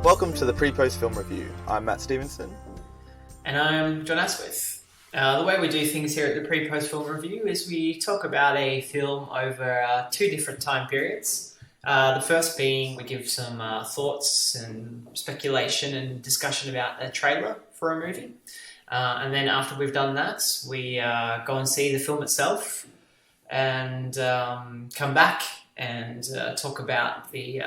Welcome to the PrePost Film Review. I'm Matt Stevenson. And I'm John Asquith. The way we do things here at the PrePost Film Review is we talk about a film over two different time periods. The first being we give some thoughts and speculation and discussion about a trailer for a movie. And then after we've done that, we go and see the film itself and come back and talk about the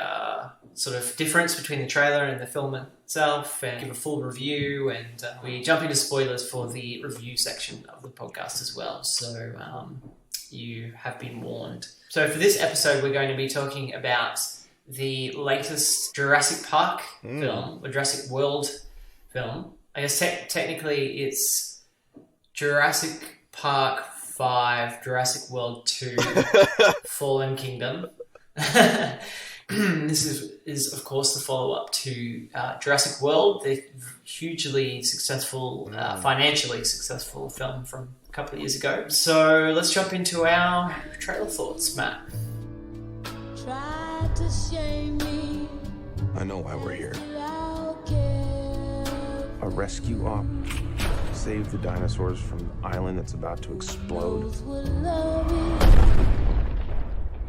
sort of difference between the trailer and the film itself and give a full review, and we jump into spoilers for the review section of the podcast as well, so you have been warned. So for this episode we're going to be talking about the latest Jurassic Park film, or Jurassic World film. I guess technically it's Jurassic Park 5, Jurassic World 2, Fallen Kingdom. This is of course the follow-up to Jurassic World, the hugely successful, financially successful film from a couple of years ago. So let's jump into our trailer thoughts, Matt. Try to shame me. I know why we're here. A A rescue op. Save the dinosaurs from the island that's about to explode.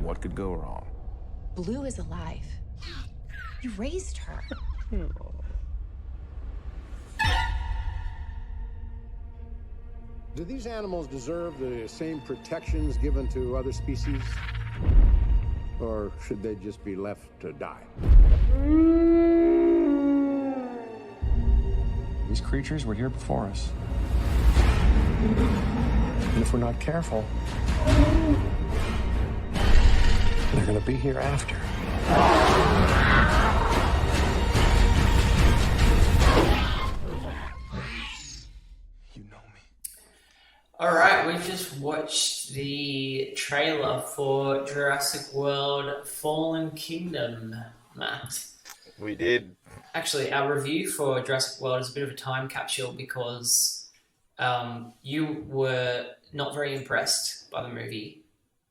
What could go wrong? Blue is alive. You raised her. Do these animals deserve the same protections given to other species? Or should they just be left to die? These creatures were here before us. And if we're not careful, they're gonna be here after. You know me. Alright, we've just watched the trailer for Jurassic World Fallen Kingdom, Matt. We did. Actually, our review for Jurassic World is a bit of a time capsule because you were not very impressed by the movie,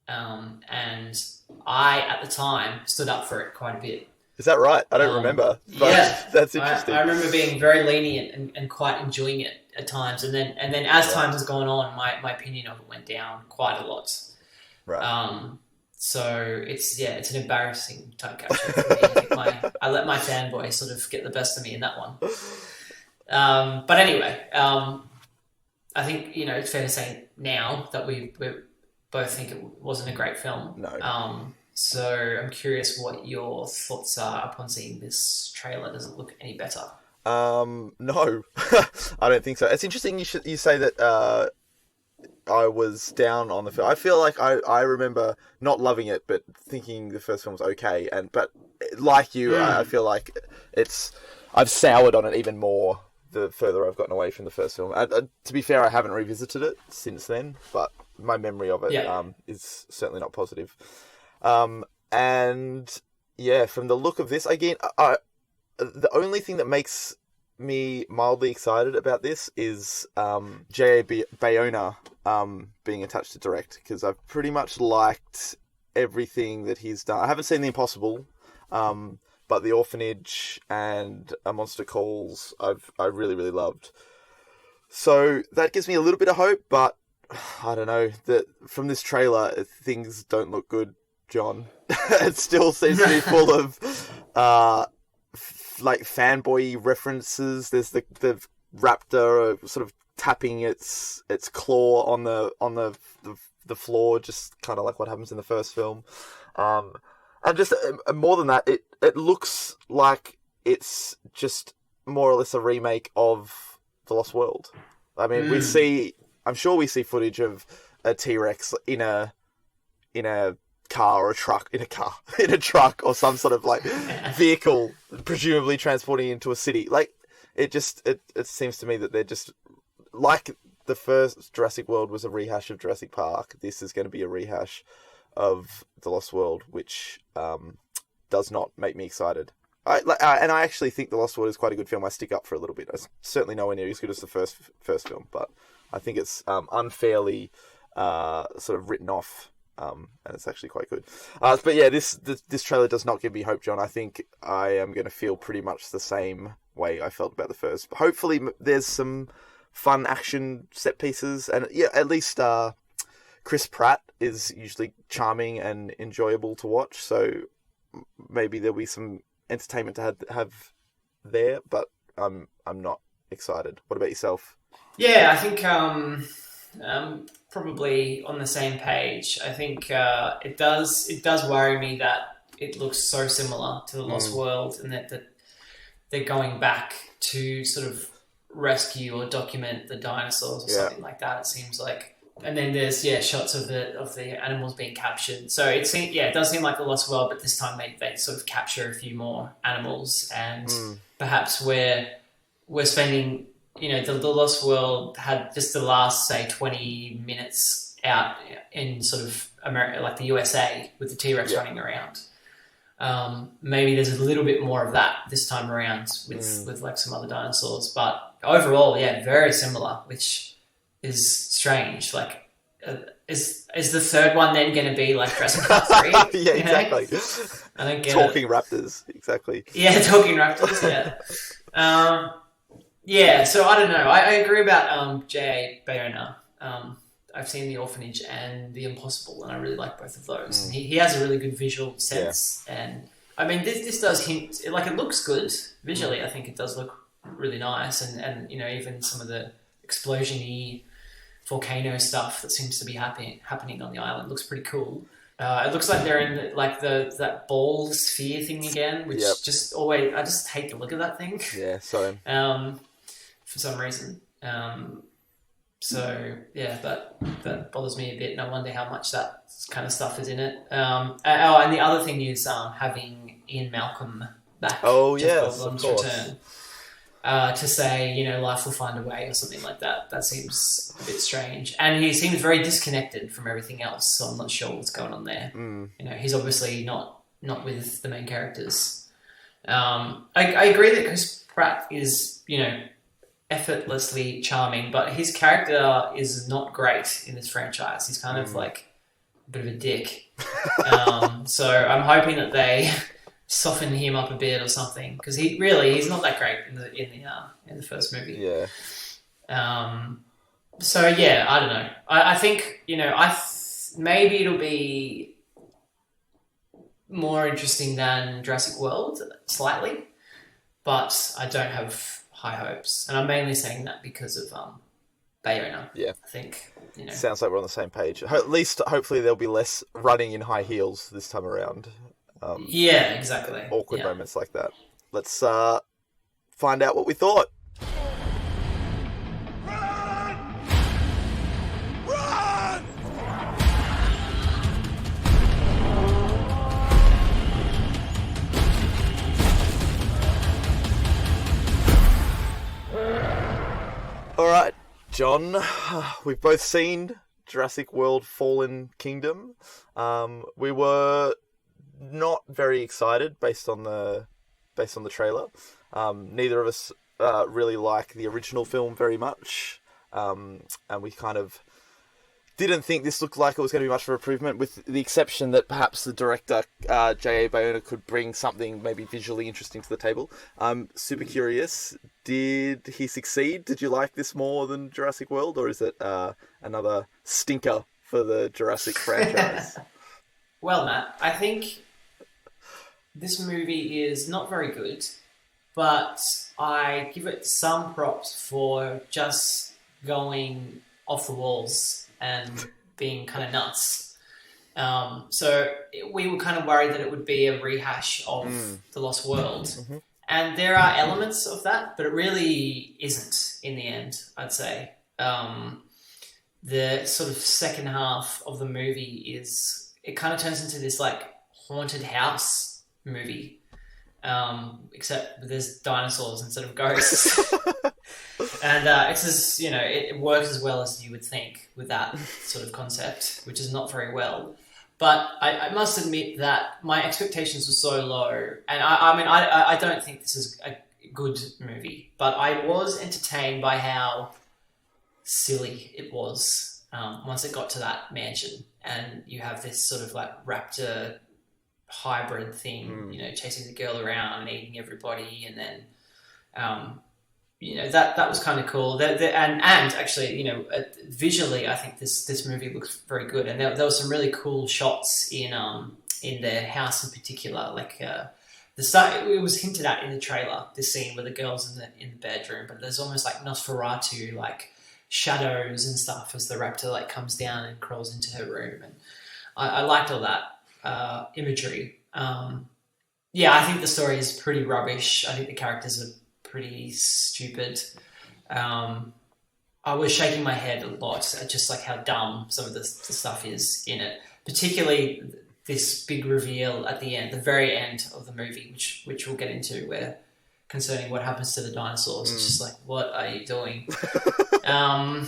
and I, at the time, stood up for it quite a bit. Is that right? I don't remember. But Yeah, that's interesting. I remember being very lenient and quite enjoying it at times, and then as time has gone on, my opinion of it went down quite a lot. Right. So it's an embarrassing time capsule for me. I let my fanboy sort of get the best of me in that one. But anyway, I think it's fair to say now that we both think it wasn't a great film. No. So I'm curious what your thoughts are upon seeing this trailer. Does it look any better? No, I don't think so. It's interesting you say that I was down on the film. I feel like I remember not loving it, but thinking the first film was okay. But like you, I feel like I've soured on it even more the further I've gotten away from the first film. To be fair, I haven't revisited it since then, but my memory of it is certainly not positive. And yeah, from the look of this, again, the only thing that makes me mildly excited about this is J.A Bayona being attached to direct, because I've pretty much liked everything that he's done. I haven't seen The Impossible, but The Orphanage and A Monster Calls I really, really loved. So that gives me a little bit of hope, but I don't know, that from this trailer things don't look good, John. It still seems to be full of like fanboy references. There's the raptor sort of tapping its claw on the floor, just kind of like what happens in the first film. And just more than that, it looks like it's just more or less a remake of The Lost World. I mean, I'm sure we see footage of a T-Rex in a car or a truck, in a truck or some sort of like vehicle, presumably transporting into a city. Like it seems to me that they're just like the first Jurassic World was a rehash of Jurassic Park. This is going to be a rehash of The Lost World, which does not make me excited. And I actually think The Lost World is quite a good film. I stick up for a little bit. It's certainly nowhere near as good as the first film, but I think it's unfairly sort of written off and it's actually quite good. But yeah, this trailer does not give me hope, John. I think I am going to feel pretty much the same way I felt about the first. Hopefully, there's some fun action set pieces, and yeah, at least Chris Pratt is usually charming and enjoyable to watch. So maybe there'll be some entertainment to have there. But I'm not excited. What about yourself? Yeah, I think probably on the same page. I think it does worry me that it looks so similar to The Lost World, and that they're going back to sort of rescue or document the dinosaurs or something like that. It seems like, and then there's shots of the animals being captured. So it does seem like The Lost World, but this time they sort of capture a few more animals, and perhaps we're spending. The Lost World had just the last, say, 20 minutes out in sort of America, like the USA, with the T-Rex running around. Maybe there's a little bit more of that this time around with like some other dinosaurs. But overall, very similar, which is strange. Like, is the third one then going to be like Jurassic Park 3? Yeah, exactly. I don't get Talking raptors, exactly. Yeah, talking raptors, yeah. Yeah, so I don't know. I agree about J.A Bayona. I've seen The Orphanage and The Impossible, and I really like both of those. And he has a really good visual sense, and I mean this does hint like it looks good visually. I think it does look really nice, and even some of the explosion-y volcano stuff that seems to be happening on the island looks pretty cool. It looks like they're in like that ball sphere thing again, which I just hate the look of that thing. Yeah, sorry. For some reason. So yeah, that bothers me a bit, and I wonder how much that kind of stuff is in it. And the other thing is having Ian Malcolm back. Oh Jeff yes, of Goldblum's course. Return. To say, life will find a way or something like that. That seems a bit strange. And he seems very disconnected from everything else, so I'm not sure what's going on there. He's obviously not with the main characters. I agree that Chris Pratt is, effortlessly charming, but his character is not great in this franchise. He's kind of like a bit of a dick. So I'm hoping that they soften him up a bit or something, because he's not that great in the first movie. Yeah. So yeah, I don't know. I think maybe it'll be more interesting than Jurassic World slightly, but I don't have high hopes, and I'm mainly saying that because of Bayona. Yeah, I think sounds like we're on the same page. At least, hopefully, there'll be less running in high heels this time around. Yeah, exactly. Awkward moments like that. Let's find out what we thought. All right, John, we've both seen Jurassic World Fallen Kingdom. We were not very excited based on the trailer. Neither of us really like the original film very much, and we kind of didn't think this looked like it was going to be much of an improvement, with the exception that perhaps the director, J.A Bayona, could bring something maybe visually interesting to the table. I'm super curious. Did he succeed? Did you like this more than Jurassic World, or is it another stinker for the Jurassic franchise? Well, Matt, I think this movie is not very good, but I give it some props for just going off the walls and being kind of nuts. So we were kind of worried that it would be a rehash of The Lost World. Mm-hmm. And there are elements of that, but it really isn't in the end, I'd say. The sort of second half of the movie it kind of turns into this like haunted house movie. Except there's dinosaurs instead of ghosts. And it's as it works as well as you would think with that sort of concept, which is not very well. But I must admit that my expectations were so low, and I don't think this is a good movie, but I was entertained by how silly it was. once it got to that mansion, and you have this sort of like raptor hybrid thing, chasing the girl around and eating everybody, and then that was kind of cool. And actually, visually, I think this movie looks very good, and there were some really cool shots in their house in particular, like. The start, it was hinted at in the trailer, this scene where the girl's in the bedroom, but there's almost like Nosferatu, like shadows and stuff as the raptor like comes down and crawls into her room, and I liked all that imagery. I think the story is pretty rubbish. I think the characters are pretty stupid. I was shaking my head a lot at just like how dumb some of the stuff is in it, particularly this big reveal at the end, the very end of the movie, which we'll get into, where concerning what happens to the dinosaurs. It's just like, what are you doing? I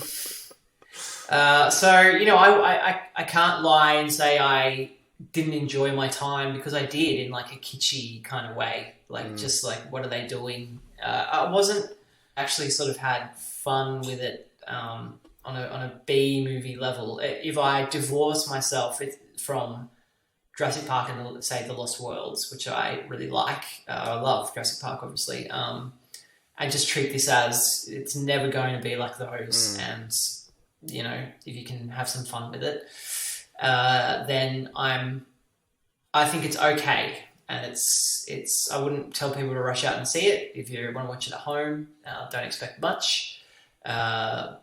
can't lie and say I didn't enjoy my time, because I did, in like a kitschy kind of way. Like, just like, what are they doing? I wasn't actually sort of had fun with it on a B movie level. If I divorce myself from Jurassic Park and say The Lost Worlds, which I really like. I love Jurassic Park, obviously. I just treat this as it's never going to be like those, and if you can have some fun with it, then I think it's okay, and it's. I wouldn't tell people to rush out and see it. If you want to watch it at home, don't expect much, but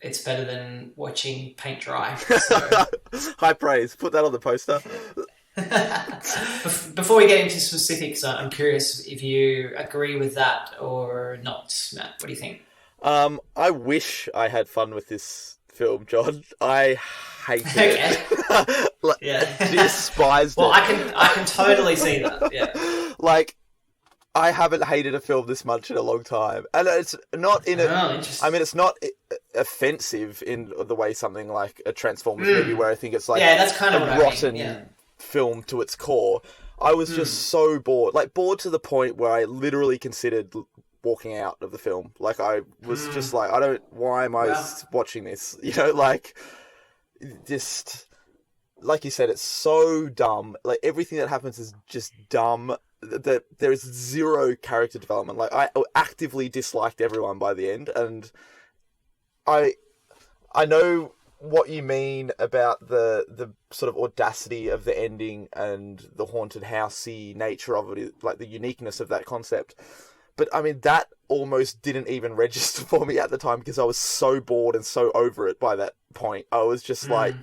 it's better than watching paint dry. So. High praise. Put that on the poster. Before we get into specifics, I'm curious if you agree with that or not, Matt. What do you think? I wish I had fun with this film, John. I hated it. Despised it. Well, I can totally see that. Yeah. Like, I haven't hated a film this much in a long time, and it's not in it's not offensive in the way something like a Transformers movie, where I think it's like that's kind of a rotten film to its core. I was just so bored to the point where I literally considered walking out of the film. Like, I was just like, why am I watching this? Just like you said, it's so dumb. Like, everything that happens is just dumb. That there is zero character development. Like, I actively disliked everyone by the end, and I know what you mean about the sort of audacity of the ending and the haunted housey nature of it, like the uniqueness of that concept. But I mean, that almost didn't even register for me at the time, because I was so bored and so over it by that point. I was just like,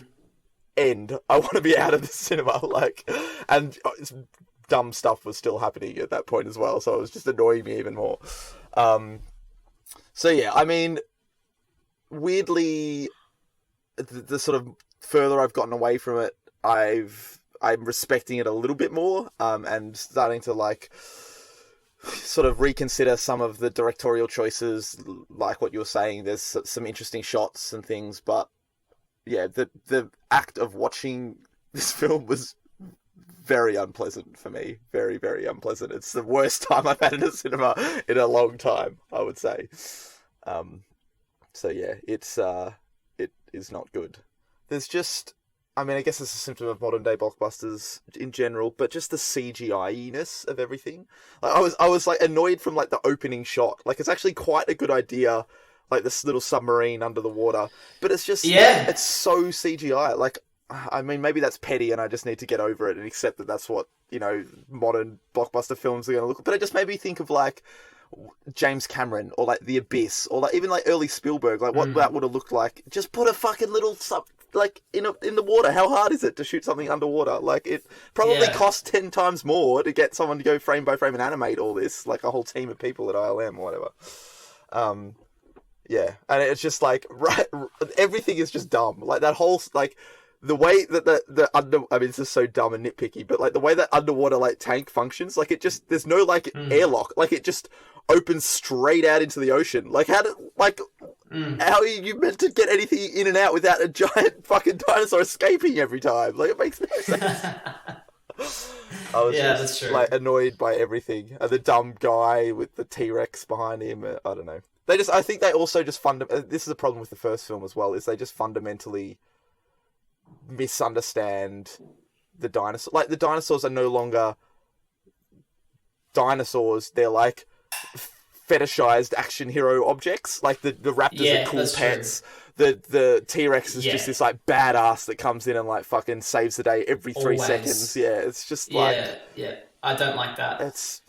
end. I want to be out of the cinema. And dumb stuff was still happening at that point as well, so it was just annoying me even more. I mean, weirdly, the sort of further I've gotten away from it, I'm respecting it a little bit more, and starting to sort of reconsider some of the directorial choices, like what you were saying. There's some interesting shots and things, but yeah, the act of watching this film was very unpleasant for me. Very, very unpleasant. It's the worst time I've had in a cinema in a long time, I would say. It is not good. There's just, I mean, I guess it's a symptom of modern day blockbusters in general, but just the CGI-ness of everything. I was annoyed from the opening shot. It's actually quite a good idea, this little submarine under the water, but it's just, it's so CGI. I mean, maybe that's petty and I just need to get over it and accept that that's what, modern blockbuster films are going to look like. But it just made me think of, James Cameron or, The Abyss or, even, early Spielberg, what that would have looked like. Just put a fucking little in the water. How hard is it to shoot something underwater? It probably costs 10 times more to get someone to go frame by frame and animate all this, a whole team of people at ILM or whatever. And it's just, everything is just dumb. That whole, the way that I mean, this is so dumb and nitpicky, but the way that underwater tank functions, there's no airlock, it just opens straight out into the ocean. How are you meant to get anything in and out without a giant fucking dinosaur escaping every time? It makes no sense. I was that's true. Annoyed by everything. The dumb guy with the T-Rex behind him. I don't know. I think they also just this is a problem with the first film as well, is they just fundamentally misunderstand the dinosaur. Like, the dinosaurs are no longer dinosaurs, they're like fetishized action hero objects. Like, the raptors are cool pets. True. The T-Rex is just this, like, badass that comes in and, like, fucking saves the day every 3 seconds. Yeah, it's just like... Yeah. I don't like that. It's...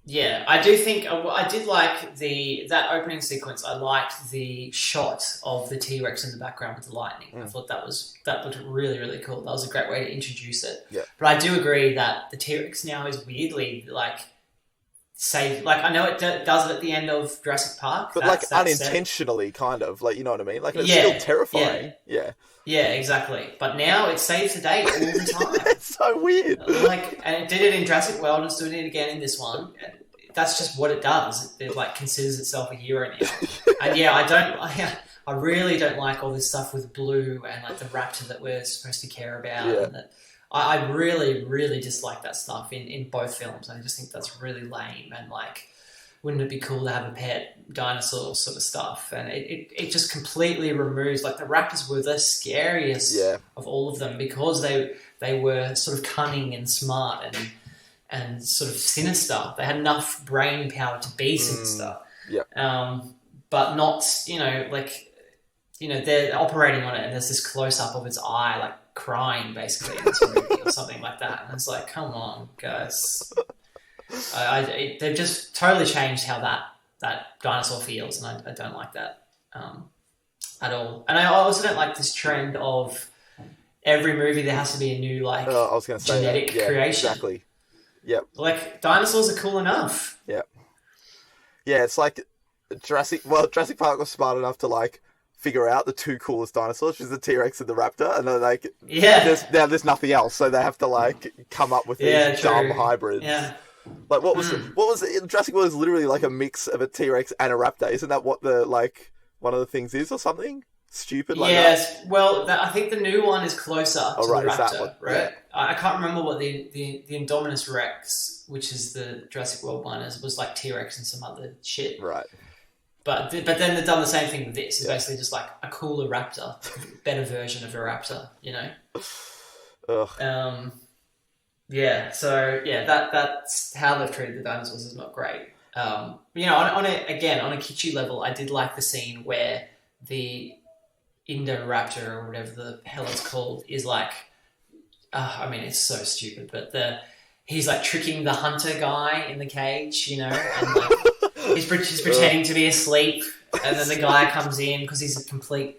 Yeah, I do think I did like that opening sequence. I liked the shot of the T-Rex in the background with the lightning. I thought that looked really, really cool. That was a great way to introduce it. Yeah. But I do agree that the T-Rex now is weirdly like saved. Like, I know it does it at the end of Jurassic Park, but like unintentionally, kind of, like, you know what I mean? Like, it's still terrifying. Yeah, exactly. But now it saves the day all the time. It's so weird. Like, and it did it in Jurassic World and it's doing it again in this one. That's just what it does. It like considers itself a hero now. And I really don't like all this stuff with Blue and like the raptor that we're supposed to care about. Yeah. And that I really, really dislike that stuff in both films. I just think that's really lame, and like, wouldn't it be cool to have a pet dinosaur sort of stuff? And it just completely removes, like, the raptors were the scariest of all of them because they were sort of cunning and smart and sort of sinister. They had enough brain power to be sinister. But not, they're operating on it and there's this close-up of its eye, like, crying, basically, in this movie or something like that. And it's like, come on, guys. They've just totally changed how that dinosaur feels, and I don't like that at all. And I also don't like this trend of every movie there has to be a new, like, I was gonna say genetic creation. Exactly. Yep. Like, dinosaurs are cool enough. Yeah. Yeah, it's like Jurassic Park was smart enough to, like, figure out the two coolest dinosaurs, which is the T-Rex and the raptor, and they're like, there's nothing else, so they have to, like, come up with these dumb hybrids. Yeah. Like, what was it? Jurassic World is literally like a mix of a T-Rex and a raptor. Isn't that what one of the things is, or something stupid like that? Well, I think the new one is closer to the raptor, that one. right? Yeah. I can't remember what the Indominus Rex, which is the Jurassic World one, was like T-Rex and some other shit. Right. But then they've done the same thing with this. It's basically just like a cooler raptor, better version of a raptor, you know? Ugh. That's how they've treated the dinosaurs is not great. On a kitschy level, I did like the scene where the Indoraptor, or whatever the hell it's called, is like, it's so stupid, but he's like tricking the hunter guy in the cage, and like he's pretending to be asleep, and then the guy comes in because he's a complete,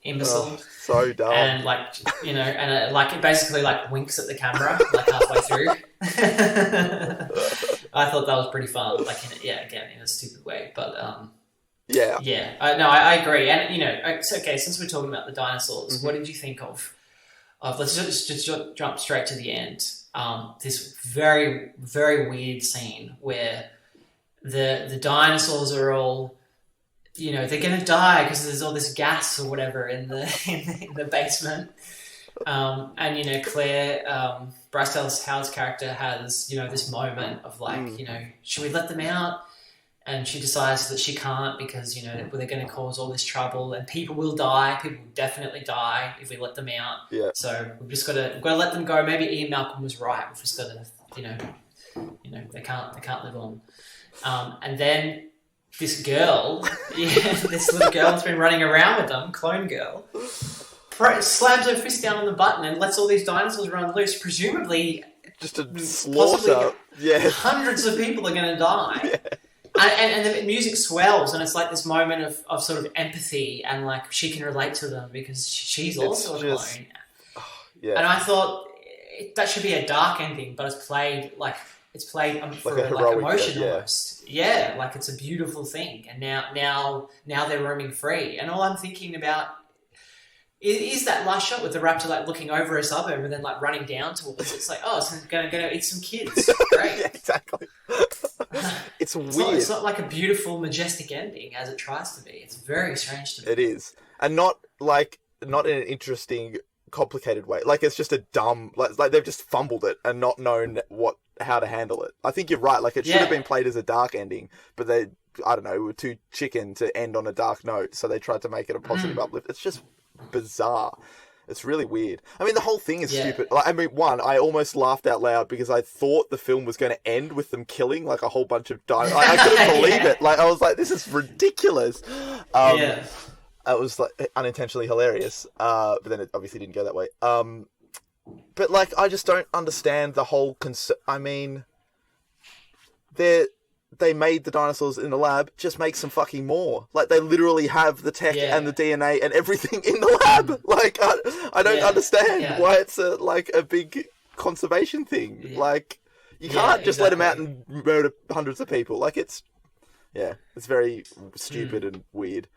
imbecile. So dumb. And it basically like winks at the camera like halfway through. I thought that was pretty fun, like in a stupid way, but I agree. And it's okay, since we're talking about the dinosaurs, what did you think of let's just jump straight to the end. This very, very weird scene where the dinosaurs are all, they're going to die because there's all this gas or whatever in the basement. And Claire, Bryce Dallas Howard's character has, this moment of like, should we let them out? And she decides that she can't because, they're going to cause all this trouble and people will die. People will definitely die if we let them out. Yeah. So we've just got to let them go. Maybe Ian Malcolm was right. We've just got to, they can't live on. And then this girl, this little girl that's been running around with them, clone girl, slams her fist down on the button and lets all these dinosaurs run loose. Presumably, just a slaughter. Yeah. Hundreds of people are going to die. Yeah. And the music swells, and it's like this moment of sort of empathy, and like she can relate to them because she's also a clone. Yeah. And I thought that should be a dark ending, but it's played for like emotion almost. Yeah, like it's a beautiful thing. And now they're roaming free, and all I'm thinking about is that last shot with the raptor like looking over a suburb and then like running down towards it. It's like, it's going to eat some kids. Great. Yeah, exactly. It's weird. It's not like a beautiful, majestic ending as it tries to be. It's very strange to me. It is. And not in an interesting, complicated way. Like, it's just a dumb... Like they've just fumbled it and not known what how to handle it. I think you're right. Like, it should have been played as a dark ending, but they, I don't know, were too chicken to end on a dark note, so they tried to make it a positive uplift. It's just bizarre. It's really weird. I mean, the whole thing is stupid. Like, I mean, I almost laughed out loud because I thought the film was going to end with them killing, like, a whole bunch of dinosaurs. I couldn't believe it. Like, I was like, this is ridiculous. It was, like, unintentionally hilarious. But then it obviously didn't go that way. But, like, I just don't understand the whole I mean, they made the dinosaurs in the lab, just make some fucking more. Like, they literally have the tech and the DNA and everything in the lab. Like, I don't understand why it's a big conservation thing. Yeah. Like, you can't just let them out and murder hundreds of people. Like, it's very stupid and weird.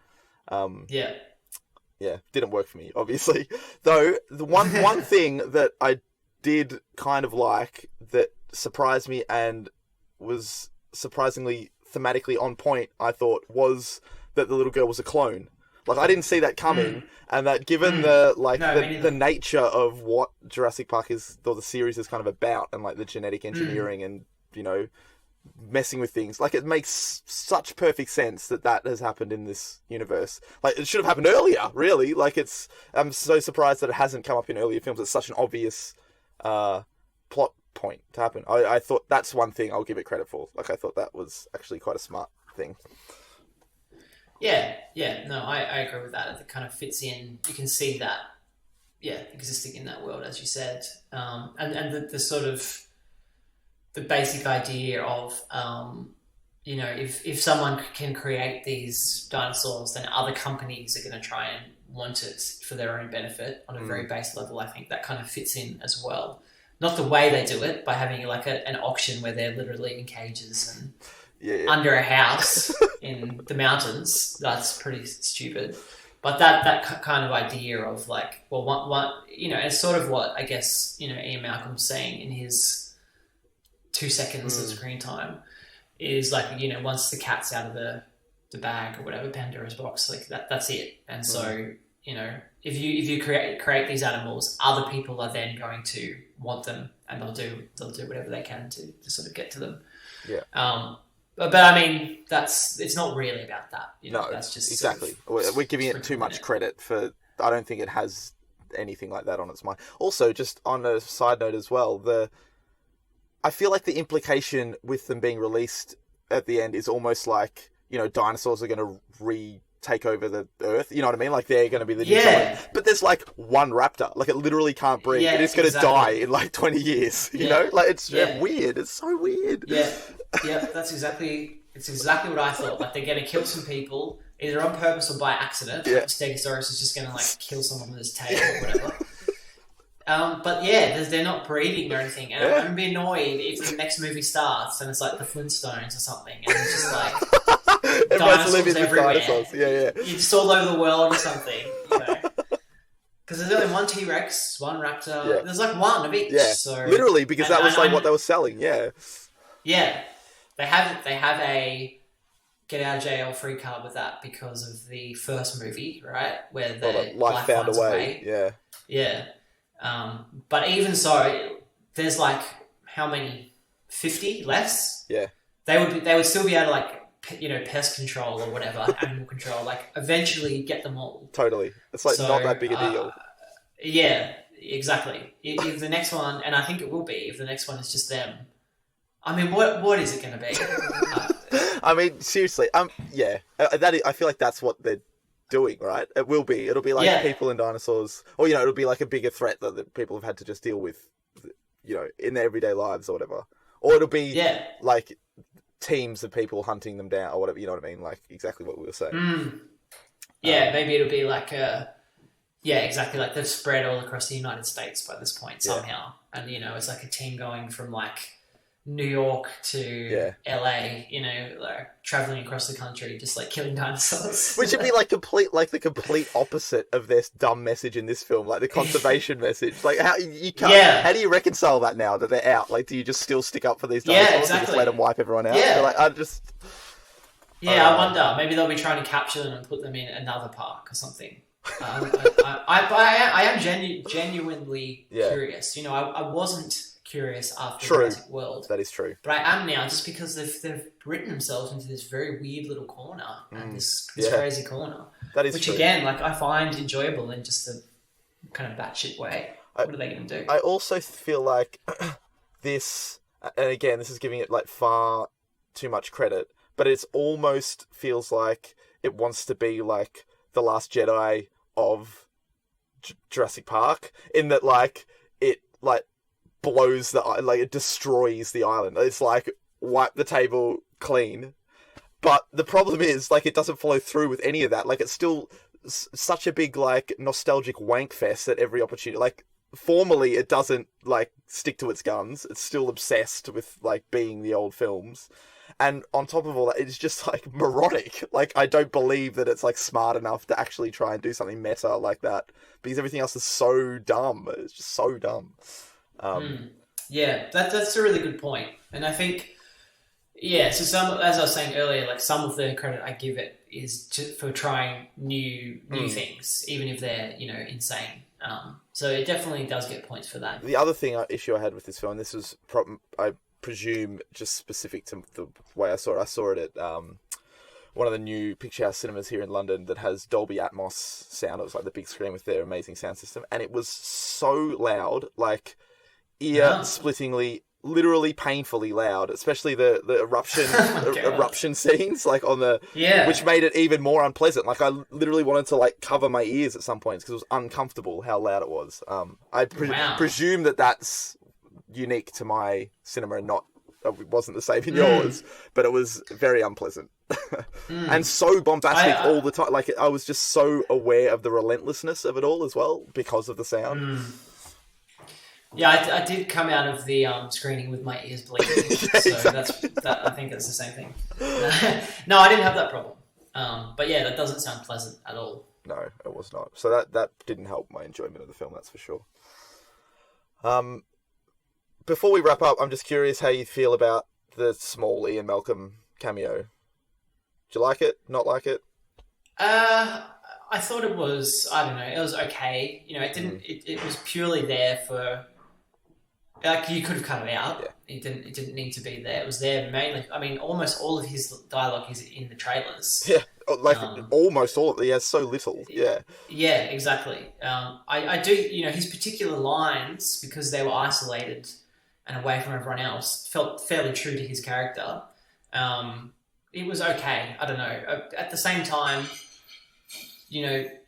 Yeah, didn't work for me, obviously. Though, the one thing that I did kind of like that surprised me and was surprisingly thematically on point, I thought, was that the little girl was a clone. Like, I didn't see that coming, and that given the nature of what Jurassic Park is, or the series is kind of about, and like the genetic engineering and, you know, messing with things, like, it makes such perfect sense that has happened in this universe. Like, it should have happened earlier, really. Like, I'm so surprised that it hasn't come up in earlier films. It's such an obvious plot point to happen. I thought that's one thing I'll give it credit for. Like, I thought that was actually quite a smart thing. No, I agree with that. It kind of fits in. You can see that, existing in that world, as you said. And the sort of the basic idea of, you know, if someone can create these dinosaurs, then other companies are going to try and want it for their own benefit on a very base level. I think that kind of fits in as well. Not the way they do it, by having like an auction where they're literally in cages and under a house in the mountains. That's pretty stupid. But that kind of idea of like, well, one you know, it's sort of what I guess, you know, Ian Malcolm's saying in his 2 seconds of screen time is like, you know, once the cat's out of the bag or whatever, Pandora's box, like that's it. And so, you know, if you create these animals, other people are then going to want them, and they'll do whatever they can to sort of get to them. Yeah. But I mean, it's not really about that. You know, that's just exactly. We're giving it too much credit for. I don't think it has anything like that on its mind. Also, just on a side note as well, I feel like the implication with them being released at the end is almost like, you know, dinosaurs are going to take over the Earth. You know what I mean? Like, they're going to be the new dominant. But there's like one raptor. Like, it literally can't breathe. Yeah, it's going to die in like 20 years. You know? Like, it's weird. It's so weird. Yeah, it's exactly what I thought. Like, they're going to kill some people, either on purpose or by accident. Like, Stegosaurus is just going to like kill someone with his tail or whatever. But they're not breeding or anything. And I'm going to be annoyed if the next movie starts and it's like the Flintstones or something, and it's just like dinosaurs everywhere. You're just all over the world or something, you know. Because there's only one T-Rex, one raptor. Yeah. There's like one of each. Yeah, so, literally, because that was like what they were selling. Yeah. Yeah, they have a get out of jail free card with that because of the first movie, right, where the life found a way. Yeah. Yeah. But even so, there's like how many? 50 less? Yeah. They would still be able to, like, you know, pest control or whatever, animal control, like eventually get them all. Totally. It's like not that big a deal. Yeah, exactly. If the next one, and I think it will be, if the next one is just them, I mean, what is it going to be? I mean, seriously, I feel like that's what they're doing, right? It will be. It'll be like people and dinosaurs, or, you know, it'll be like a bigger threat that people have had to just deal with, you know, in their everyday lives or whatever. Or it'll be like teams of people hunting them down or whatever, you know what I mean? Like, exactly what we were saying. Maybe it'll be like exactly, like they've spread all across the United States by this point somehow. And, you know, it's like a team going from like New York to LA, you know, like traveling across the country, just like killing dinosaurs. Which would be like the complete opposite of this dumb message in this film, like the conservation message. Like, how do you reconcile that now that they're out? Like, do you just still stick up for these dinosaurs and just let them wipe everyone out? Yeah. Like, I wonder. Maybe they'll be trying to capture them and put them in another park or something. I am genuinely curious. You know, I wasn't curious after True. Jurassic World. That is true. But I am now, just because they've written themselves into this very weird little corner, and this crazy corner. That is which true. Again, like I find enjoyable in just a kind of batshit way. What are they going to do? I also feel like this, and again, this is giving it like far too much credit, but it's almost feels like it wants to be like the Last Jedi of Jurassic Park, in that like it like blows it destroys the island. It's like wipe the table clean. But the problem is, like, it doesn't follow through with any of that. Like, it's still such a big, like, nostalgic wank fest at every opportunity. Like, formally, it doesn't, like, stick to its guns. It's still obsessed with, like, being the old films. And on top of all that, it's just, like, moronic. Like, I don't believe that it's, like, smart enough to actually try and do something meta like that. Because everything else is so dumb. It's just so dumb. Yeah, that's a really good point. And I think... Yeah, so as I was saying earlier, like some of the credit I give it is for trying new things, even if they're, insane. So it definitely does get points for that. The other issue I had with this film, and this was, I presume, just specific to the way I saw it. I saw it at one of the new Picture House cinemas here in London that has Dolby Atmos sound. It was like the big screen with their amazing sound system, and it was so loud, like ear-splittingly. Literally painfully loud, especially the eruption scenes, like on the which made it even more unpleasant. Like I literally wanted to like cover my ears at some points because it was uncomfortable how loud it was. I presume that's unique to my cinema and not it wasn't the same in yours, but it was very unpleasant and so bombastic all the time. Like I was just so aware of the relentlessness of it all as well because of the sound. Yeah, I did come out of the screening with my ears bleeding, so I think that's the same thing. No, I didn't have that problem. But yeah, that doesn't sound pleasant at all. No, it was not. So that didn't help my enjoyment of the film, that's for sure. Before we wrap up, I'm just curious how you feel about the small Ian Malcolm cameo. Do you like it? Not like it? I thought it was, I don't know, it was okay. It didn't. It was purely there for. Like you could have cut it out. Yeah. It didn't need to be there. It was there mainly. I mean, almost all of his dialogue is in the trailers. Yeah, like almost all of it. He has so little. Yeah. Yeah, exactly. I do. His particular lines, because they were isolated and away from everyone else, felt fairly true to his character. It was okay. I don't know. At the same time,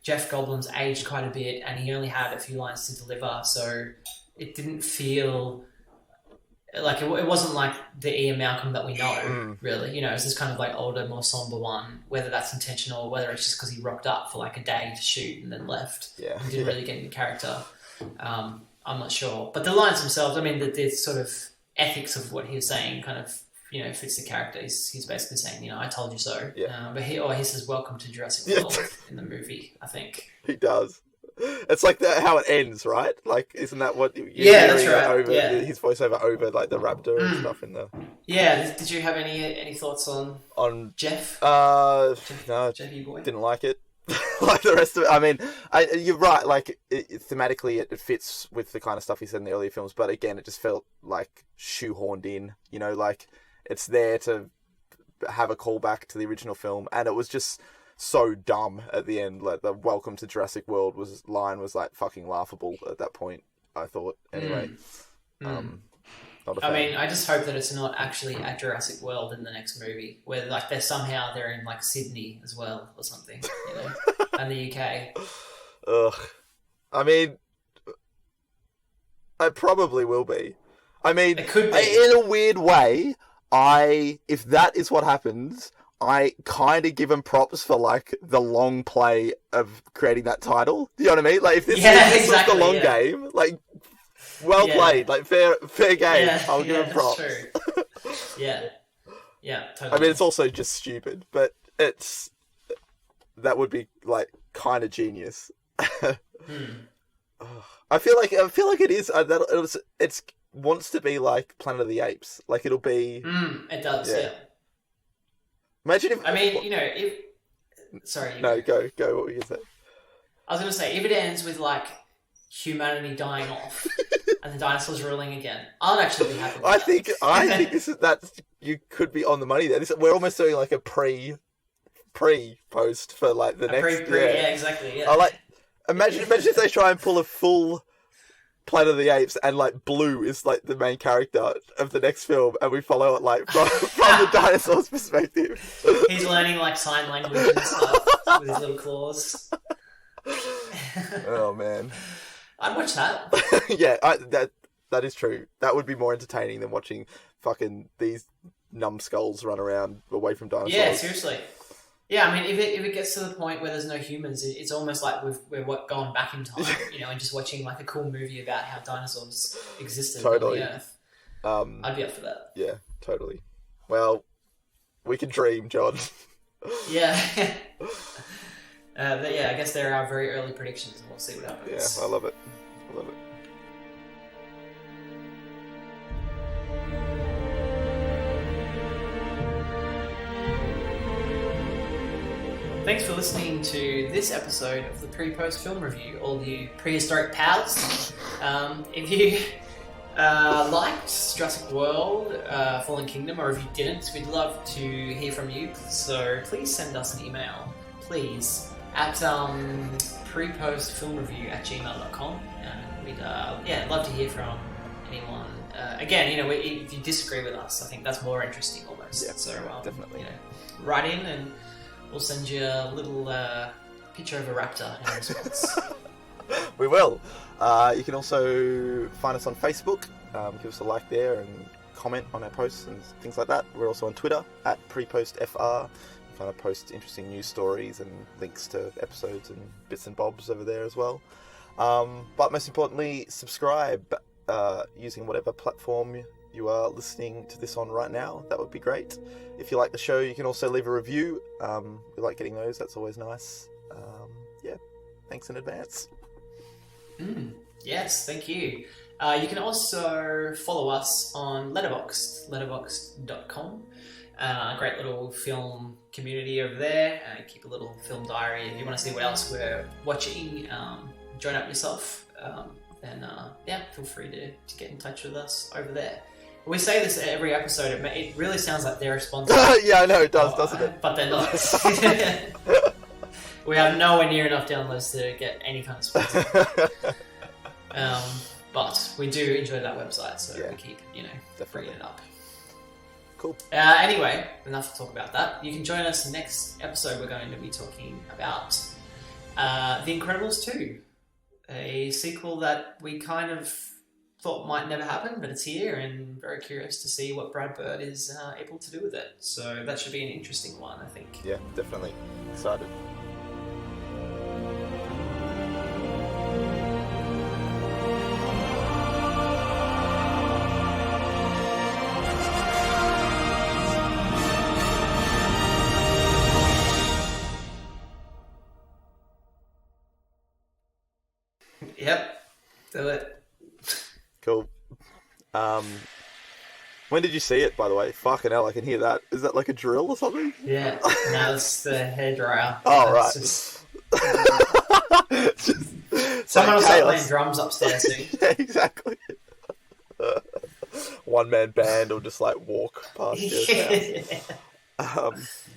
Jeff Goblin's aged quite a bit, and he only had a few lines to deliver, so. It didn't feel like it wasn't like the Ian Malcolm that we know, really. It's this kind of like older, more somber one, whether that's intentional or whether it's just because he rocked up for like a day to shoot and then left. Yeah. And didn't really get into character. I'm not sure. But the lines themselves, I mean, the sort of ethics of what he was saying kind of, fits the character. He's basically saying, I told you so. Yeah. But he says, welcome to Jurassic World in the movie, I think. He does. It's like how it ends, right? Like, isn't that what you're that's right. over his voiceover over like the raptor and stuff in the? Yeah. Did you have any thoughts on Jeff? No, Jeffy boy. Didn't like it. Like the rest of it. I mean, you're right. Like thematically, it fits with the kind of stuff he said in the earlier films, but again, it just felt like shoehorned in. Like it's there to have a callback to the original film, and it was just. So dumb at the end. Like the "Welcome to Jurassic World" line was like fucking laughable at that point. I thought anyway. Not a fan. I mean, I just hope that it's not actually at Jurassic World in the next movie, where like they're in like Sydney as well or something, and the UK. Ugh. I mean, it probably will be. I mean, it could be. In a weird way. If that is what happens. I kind of give him props for like the long play of creating that title. Do you know what I mean? Like if this was the long game, like well played, like fair game. I'll give him props. True. Yeah, totally. I mean, it's also just stupid, but that would be like kind of genius. I feel like it is. It wants to be like Planet of the Apes. Like it'll be. It does. Yeah. Imagine if... I mean, if... Sorry. No, go. What were you going to say? I was going to say, if it ends with, like, humanity dying off, and the dinosaurs ruling again. I'll actually be happy with I that. think this is that you could be on the money there. We're almost doing like a pre-post for like the next. Yeah, exactly. Yeah. I like imagine if they try and pull a full Planet of the Apes and like Blue is like the main character of the next film, and we follow it like from the dinosaur's perspective. He's learning like sign language and stuff with his little claws. Oh man, I'd watch that. Yeah, that is true. That would be more entertaining than watching fucking these numbskulls run around away from dinosaurs. Yeah, seriously. Yeah, I mean, if it gets to the point where there's no humans, it's almost like we're going back in time, and just watching like a cool movie about how dinosaurs existed on the Earth. I'd be up for that. Yeah, totally. Well, we can dream, John. Yeah. But yeah, I guess there are very early predictions, and we'll see what happens. Yeah, I love it. Thanks for listening to this episode of the Pre-Post Film Review, all you prehistoric pals. If you liked Jurassic World, Fallen Kingdom, or if you didn't, we'd love to hear from you. So please send us an email, please, at prepostfilmreview@gmail.com. We'd love to hear from anyone. Again, if you disagree with us, I think that's more interesting almost. Yeah, so definitely. Write in and we'll send you a little picture of a raptor in response. We will. You can also find us on Facebook. Give us a like there and comment on our posts and things like that. We're also on Twitter at PrePostFR. You kind of post interesting news stories and links to episodes and bits and bobs over there as well. But most importantly, subscribe using whatever platform you are listening to this on right now. That would be great. If you like the show, you can also leave a review. We like getting those. That's always nice. Thanks in advance. Yes, thank you. You can also follow us on letterboxd.com. Great little film community over there. Keep a little film diary. If you want to see what else we're watching, join up yourself. Then feel free to get in touch with us over there. We say this at every episode. It really sounds like they're a sponsor. Yeah, I know, it does, doesn't it? But they're not. We have nowhere near enough downloads to get any kind of sponsor. But we do enjoy that website, so we keep, bringing it up. Cool. Anyway, enough to talk about that. You can join us next episode. We're going to be talking about The Incredibles 2, a sequel that we kind of thought might never happen, but it's here, and very curious to see what Brad Bird is able to do with it. So that should be an interesting one, I think. Yeah, definitely. Excited. Yep, do it. Cool. When did you see it, by the way? Fucking hell, I can hear that. Is that like a drill or something? Yeah, no, it's the hairdryer. Oh, right. Someone will start playing drums upstairs soon. Yeah, exactly. One-man band will just like walk past your house.